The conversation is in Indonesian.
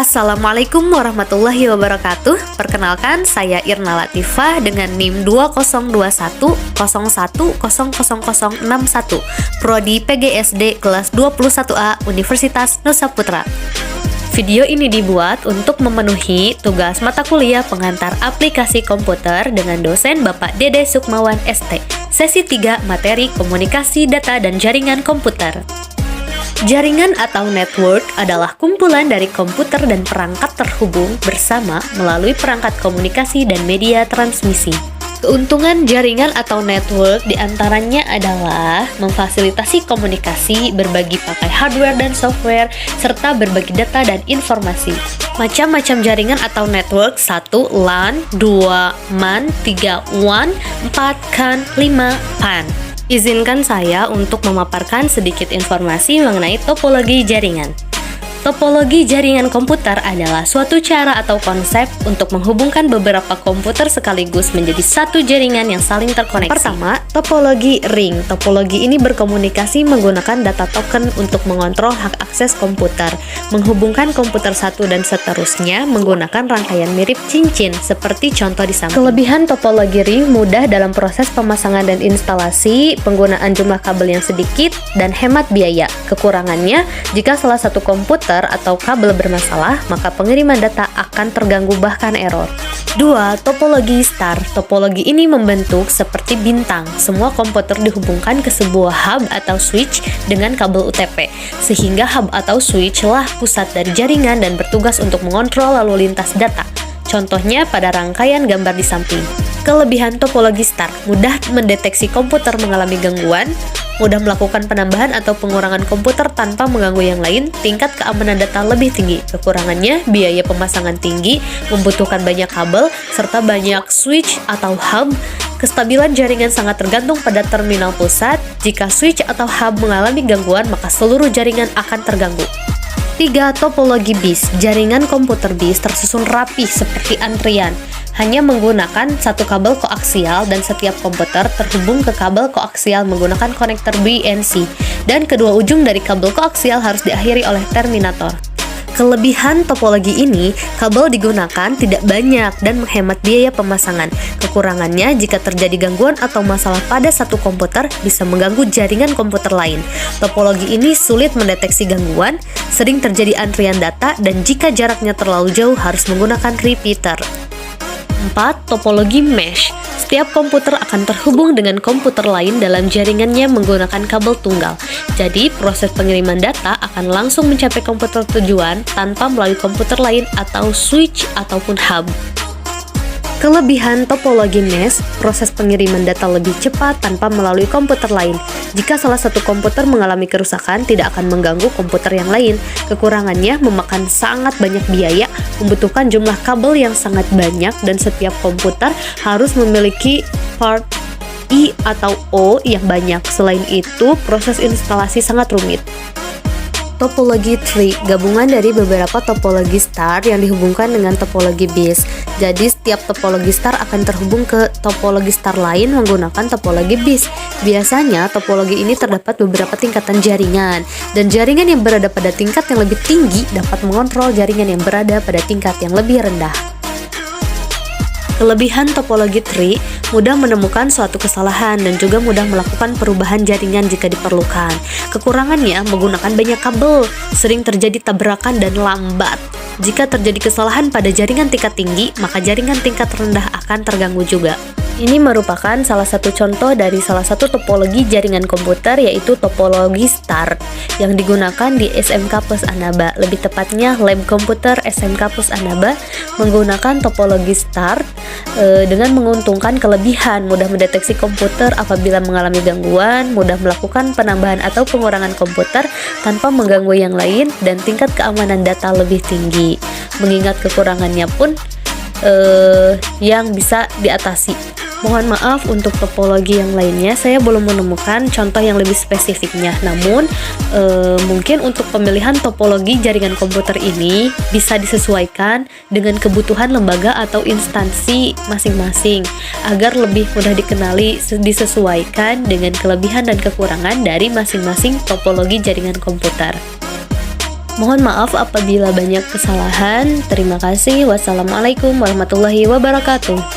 Assalamualaikum warahmatullahi wabarakatuh. Perkenalkan, saya Irna Latifah dengan NIM 202101000061, Prodi PGSD kelas 21A Universitas Nusa Putra. Video ini dibuat untuk memenuhi tugas mata kuliah pengantar aplikasi komputer dengan dosen Bapak Dede Sukmawan ST, sesi 3 materi komunikasi data dan jaringan komputer. Jaringan atau network adalah kumpulan dari komputer dan perangkat terhubung bersama melalui perangkat komunikasi dan media transmisi. Keuntungan jaringan atau network diantaranya adalah memfasilitasi komunikasi, berbagi pakai hardware dan software, serta berbagi data dan informasi. Macam-macam jaringan atau network: 1. LAN, 2. MAN, 3. WAN, 4. CAN, 5. PAN. Izinkan saya untuk memaparkan sedikit informasi mengenai topologi jaringan. Topologi jaringan komputer adalah suatu cara atau konsep untuk menghubungkan beberapa komputer sekaligus menjadi satu jaringan yang saling terkoneksi. Pertama, topologi ring. Topologi ini berkomunikasi menggunakan data token untuk mengontrol hak akses komputer, menghubungkan komputer satu dan seterusnya menggunakan rangkaian mirip cincin, seperti contoh di samping. Kelebihan topologi ring: mudah dalam proses pemasangan dan instalasi, penggunaan jumlah kabel yang sedikit, dan hemat biaya. Kekurangannya, jika salah satu komputer atau kabel bermasalah, maka pengiriman data akan terganggu bahkan error. 2. Topologi star. Topologi ini membentuk seperti bintang. Semua komputer dihubungkan ke sebuah hub atau switch dengan kabel UTP, sehingga hub atau switch lah pusat dari jaringan dan bertugas untuk mengontrol lalu lintas data. Contohnya pada rangkaian gambar di samping. Kelebihan topologi star: mudah mendeteksi komputer mengalami gangguan, mudah melakukan penambahan atau pengurangan komputer tanpa mengganggu yang lain, tingkat keamanan data lebih tinggi. Kekurangannya, biaya pemasangan tinggi, membutuhkan banyak kabel, serta banyak switch atau hub. Kestabilan jaringan sangat tergantung pada terminal pusat. Jika switch atau hub mengalami gangguan, maka seluruh jaringan akan terganggu. 3. Topologi BIS. Jaringan komputer BIS tersusun rapi seperti antrian, hanya menggunakan satu kabel koaksial dan setiap komputer terhubung ke kabel koaksial menggunakan konektor BNC, dan kedua ujung dari kabel koaksial harus diakhiri oleh terminator. Kelebihan topologi ini, kabel digunakan tidak banyak dan menghemat biaya pemasangan. Kekurangannya, jika terjadi gangguan atau masalah pada satu komputer, bisa mengganggu jaringan komputer lain. Topologi ini sulit mendeteksi gangguan, sering terjadi antrian data, dan jika jaraknya terlalu jauh harus menggunakan repeater. 4. Topologi mesh. Setiap komputer akan terhubung dengan komputer lain dalam jaringannya menggunakan kabel tunggal. Jadi, proses pengiriman data akan langsung mencapai komputer tujuan tanpa melalui komputer lain atau switch ataupun hub. Kelebihan topologi mesh: proses pengiriman data lebih cepat tanpa melalui komputer lain. Jika salah satu komputer mengalami kerusakan, tidak akan mengganggu komputer yang lain. Kekurangannya, memakan sangat banyak biaya, membutuhkan jumlah kabel yang sangat banyak, dan setiap komputer harus memiliki port I atau O yang banyak. Selain itu, proses instalasi sangat rumit. Topologi tree, gabungan dari beberapa topologi star yang dihubungkan dengan topologi BIS. Jadi setiap topologi star akan terhubung ke topologi star lain menggunakan topologi BIS. Biasanya topologi ini terdapat beberapa tingkatan jaringan, dan jaringan yang berada pada tingkat yang lebih tinggi dapat mengontrol jaringan yang berada pada tingkat yang lebih rendah. Kelebihan topologi tree: mudah menemukan suatu kesalahan dan juga mudah melakukan perubahan jaringan jika diperlukan. Kekurangannya, menggunakan banyak kabel, sering terjadi tabrakan dan lambat. Jika terjadi kesalahan pada jaringan tingkat tinggi, maka jaringan tingkat rendah akan terganggu juga. Ini merupakan salah satu contoh dari salah satu topologi jaringan komputer, yaitu topologi star yang digunakan di SMK Plus Anaba, lebih tepatnya Lab Komputer SMK Plus Anaba menggunakan topologi star dengan menguntungkan kelebihan mudah mendeteksi komputer apabila mengalami gangguan, mudah melakukan penambahan atau pengurangan komputer tanpa mengganggu yang lain, dan tingkat keamanan data lebih tinggi. Mengingat kekurangannya pun yang bisa diatasi. Mohon maaf untuk topologi yang lainnya, saya belum menemukan contoh yang lebih spesifiknya. Namun, mungkin untuk pemilihan topologi jaringan komputer ini bisa disesuaikan dengan kebutuhan lembaga atau instansi masing-masing agar lebih mudah dikenali, disesuaikan dengan kelebihan dan kekurangan dari masing-masing topologi jaringan komputer. Mohon maaf apabila banyak kesalahan. Terima kasih. Wassalamualaikum warahmatullahi wabarakatuh.